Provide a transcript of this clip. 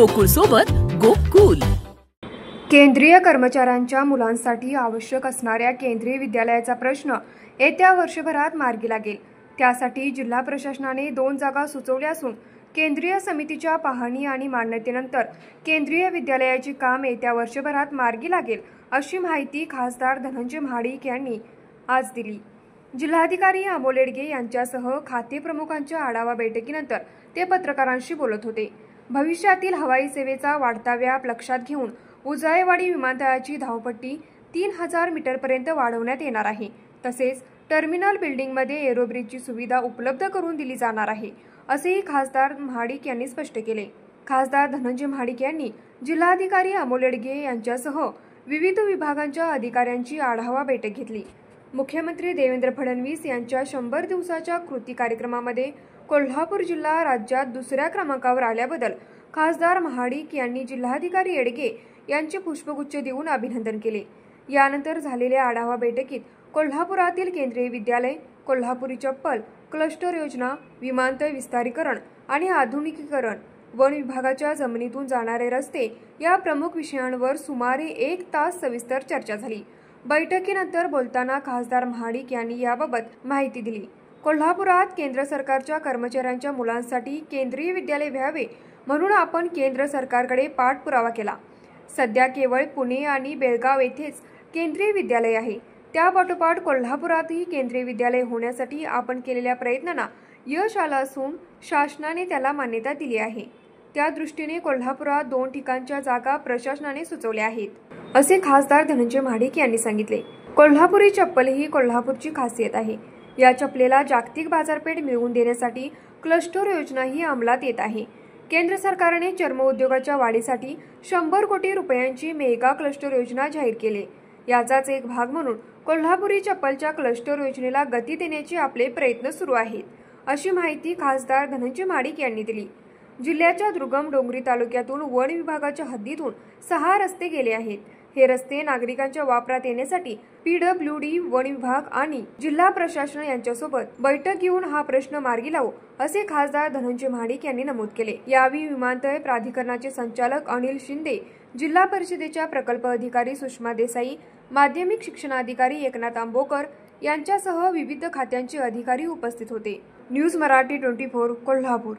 गोकुळ सोबत गोकुल। केंद्रीय कर्मचाऱ्यांच्या मुलांसाठी आवश्यक असणाऱ्या केंद्रीय विद्यालयाचा प्रश्न येत्या वर्षभरात मार्गी लागेल। त्यासाठी जिल्हा प्रशासनाने 2 जागा सुचवल्या असून केंद्रीय समितीच्या पाहणी आणि मान्यतेनंतर केंद्रीय विद्यालयाचे काम येत्या वर्षभरात मार्गी लागेल, अशी माहिती खासदार धनंजय महाडिक यांनी आज दिली। जिल्हाधिकारी अमोल येडगे यांच्यासह खाते प्रमुखांच्या आढावा बैठकीनंतर ते पत्रकारांशी बोलत होते। भविष्यातील हवाई सेवेचा वाढता व्याप लक्षात घेऊन उजायवाडी विमानतळाची धावपट्टी 3000 मीटरपर्यंत वाढवण्यात येणार आहे। तसेच टर्मिनल बिल्डिंगमध्ये एरोब्रिजची सुविधा उपलब्ध करून दिली जाणार आहे, असेही खासदार महाडिक यांनी स्पष्ट केले। खासदार धनंजय महाडिक यांनी जिल्हाधिकारी अमोल येडगे यांच्यासह विविध विभागांच्या अधिकाऱ्यांची आढावा बैठक घेतली। मुख्यमंत्री देवेंद्र फडणवीस यांच्या 100 दिवसाच्या कृती कार्यक्रमामध्ये कोल्हापूर जिल्हा राज्यात दुसऱ्या क्रमांकावर आल्याबद्दल खासदार महाडिक यांनी जिल्हाधिकारी येडगे यांचे पुष्पगुच्छ देऊन अभिनंदन केले। यानंतर झालेल्या आढावा बैठकीत कोल्हापुरातील केंद्रीय विद्यालय, कोल्हापुरी चप्पल, क्लस्टर योजना, विमानतळ विस्तारीकरण आणि आधुनिकीकरण, वन विभागाच्या जमिनीतून जाणारे रस्ते या प्रमुख विषयांवर सुमारे 1 तास सविस्तर चर्चा झाली। बैठकीनंतर बोलताना खासदार महाडिक यांनी याबाबत माहिती दिली। कोल्हापुरात केंद्र सरकारच्या कर्मचाऱ्यांच्या मुलांसाठी केंद्रीय विद्यालय व्हावे म्हणून आपण केंद्र सरकारकडे पाठपुरावा केला। सध्या केवळ पुणे आणि बेळगाव येथेच केंद्रीय विद्यालय आहे। त्यापाठोपाठ कोल्हापुरातही केंद्रीय विद्यालय होण्यासाठी आपण केलेल्या प्रयत्नांना यश आलं असून शासनाने त्याला मान्यता दिली आहे। त्या दृष्टीने कोल्हापुरात 2 ठिकाणच्या जागा प्रशासनाने सुचवल्या आहेत, असे खासदार धनंजय महाडिक यांनी सांगितले। कोल्हापुरी चप्पल ही कोल्हापूरची खासियत आहे। या चप्पलेला जागतिक बाजारपेठ मिळवून देण्यासाठी क्लस्टर योजनाही अंमलात येत आहे। केंद्र सरकारने चर्म उद्योगाच्या वाढीसाठी 100 कोटी रुपयांची मेगा क्लस्टर योजना जाहीर केली। याचाच एक भाग म्हणून कोल्हापुरी चप्पलच्या क्लस्टर योजनेला गती देण्याचे आपले प्रयत्न सुरू आहेत, अशी माहिती खासदार धनंजय महाडिक यांनी दिली। जिल्ह्याच्या दुर्गम डोंगरी तालुक्यातून वन विभागाच्या हद्दीतून 6 रस्ते गेले आहेत। हे रस्ते नागरिकांच्या वापरात येण्यासाठी PWD, वन विभाग आणि जिल्हा प्रशासन यांच्यासोबत बैठक घेऊन हा प्रश्न मार्गी लावू, असे खासदार धनंजय महाडिक यांनी नमूद केले। यावेळी विमानतळ प्राधिकरणाचे संचालक अनिल शिंदे, जिल्हा परिषदेच्या प्रकल्प अधिकारी सुषमा देसाई, माध्यमिक शिक्षणाधिकारी एकनाथ आंबोकर यांच्यासह विविध खात्यांचे अधिकारी उपस्थित होते। न्यूज मराठी 24 कोल्हापूर।